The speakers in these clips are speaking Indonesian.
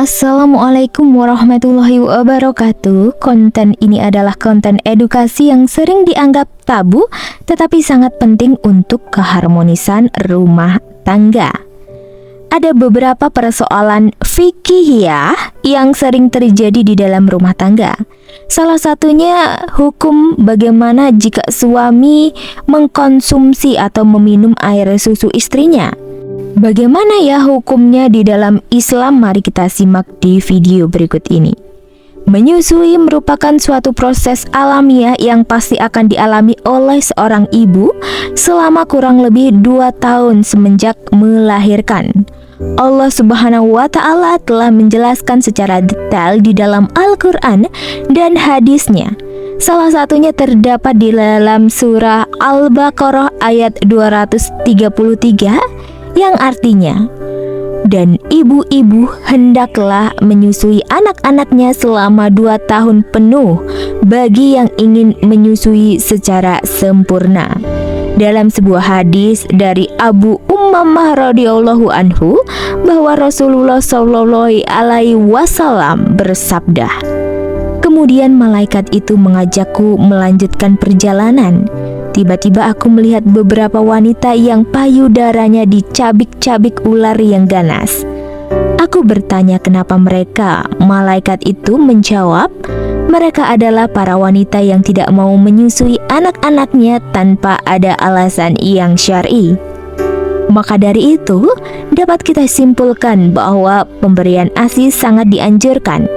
Assalamualaikum warahmatullahi wabarakatuh. Konten ini adalah konten edukasi yang sering dianggap tabu, tetapi sangat penting untuk keharmonisan rumah tangga. Ada beberapa persoalan fikihiyah yang sering terjadi di dalam rumah tangga. Salah satunya hukum bagaimana jika suami mengkonsumsi atau meminum air susu istrinya. Bagaimana ya hukumnya di dalam Islam? Mari kita simak di video berikut ini. Menyusui merupakan suatu proses alamiah yang pasti akan dialami oleh seorang ibu selama kurang lebih 2 tahun semenjak melahirkan. Allah Subhanahu wa Ta'ala telah menjelaskan secara detail di dalam Al-Quran dan hadisnya. Salah satunya terdapat di dalam surah Al-Baqarah ayat 233 yang artinya, dan ibu-ibu hendaklah menyusui anak-anaknya selama 2 tahun penuh bagi yang ingin menyusui secara sempurna. Dalam sebuah hadis dari Abu Ummamah radhiyallahu anhu bahwa Rasulullah Shallallahu alaihi wasallam bersabda, "Kemudian malaikat itu mengajakku melanjutkan perjalanan. Tiba-tiba aku melihat beberapa wanita yang payudaranya dicabik-cabik ular yang ganas. Aku bertanya kenapa mereka. Malaikat itu menjawab, mereka adalah para wanita yang tidak mau menyusui anak-anaknya tanpa ada alasan yang syar'i." Maka dari itu, dapat kita simpulkan bahwa pemberian ASI sangat dianjurkan,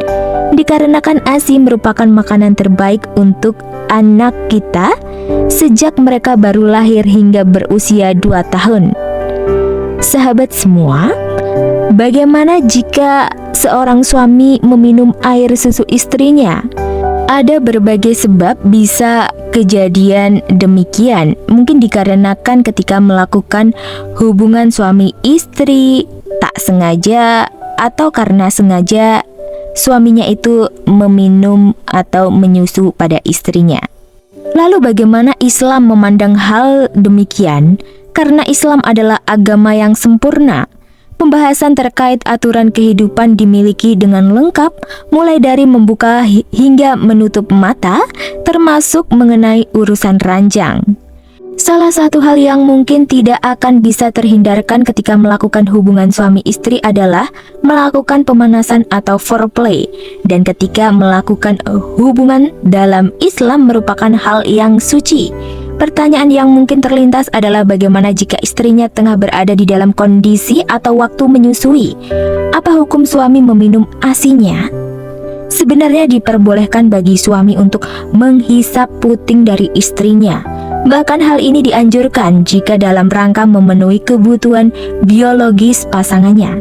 dikarenakan ASI merupakan makanan terbaik untuk anak kita sejak mereka baru lahir hingga berusia 2 tahun. Sahabat semua, bagaimana jika seorang suami meminum air susu istrinya? Ada berbagai sebab bisa kejadian demikian. Mungkin dikarenakan ketika melakukan hubungan suami istri tak sengaja, atau karena sengaja suaminya itu meminum atau menyusu pada istrinya. Lalu bagaimana Islam memandang hal demikian? Karena Islam adalah agama yang sempurna. Pembahasan terkait aturan kehidupan dimiliki dengan lengkap, mulai dari membuka hingga menutup mata, termasuk mengenai urusan ranjang. Salah satu hal yang mungkin tidak akan bisa terhindarkan ketika melakukan hubungan suami istri adalah melakukan pemanasan atau foreplay. Dan ketika melakukan hubungan dalam Islam merupakan hal yang suci. Pertanyaan yang mungkin terlintas adalah bagaimana jika istrinya tengah berada di dalam kondisi atau waktu menyusui? Apa hukum suami meminum ASI-nya? Sebenarnya diperbolehkan bagi suami untuk menghisap puting dari istrinya. Bahkan hal ini dianjurkan jika dalam rangka memenuhi kebutuhan biologis pasangannya.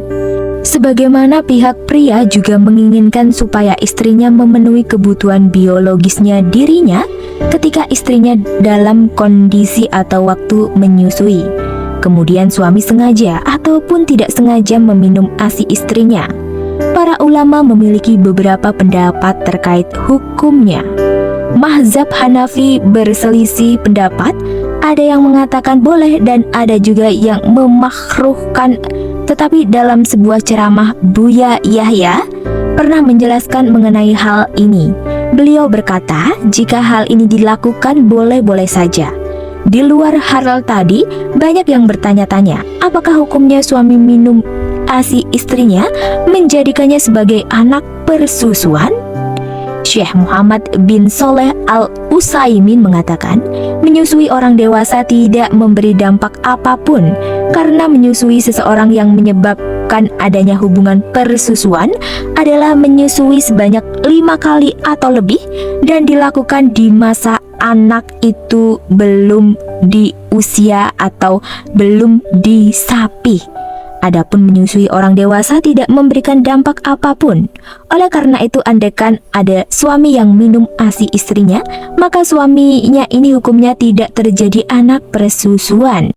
Sebagaimana pihak pria juga menginginkan supaya istrinya memenuhi kebutuhan biologisnya dirinya ketika istrinya dalam kondisi atau waktu menyusui. Kemudian suami sengaja ataupun tidak sengaja meminum ASI istrinya. Para ulama memiliki beberapa pendapat terkait hukumnya. Mazhab Hanafi berselisih pendapat, ada yang mengatakan boleh dan ada juga yang memakruhkan. Tetapi dalam sebuah ceramah, Buya Yahya pernah menjelaskan mengenai hal ini. Beliau berkata, jika hal ini dilakukan boleh-boleh saja. Di luar hal tadi, banyak yang bertanya-tanya, apakah hukumnya suami minum ASI istrinya menjadikannya sebagai anak persusuan? Syekh Muhammad bin Shaleh Al-Utsaimin mengatakan, menyusui orang dewasa tidak memberi dampak apapun, karena menyusui seseorang yang menyebabkan adanya hubungan persusuan adalah menyusui sebanyak 5 kali atau lebih, dan dilakukan di masa anak itu belum di usia atau belum disapih. Adapun menyusui orang dewasa tidak memberikan dampak apapun. Oleh karena itu, andaikan ada suami yang minum ASI istrinya, maka suaminya ini hukumnya tidak terjadi anak persusuan.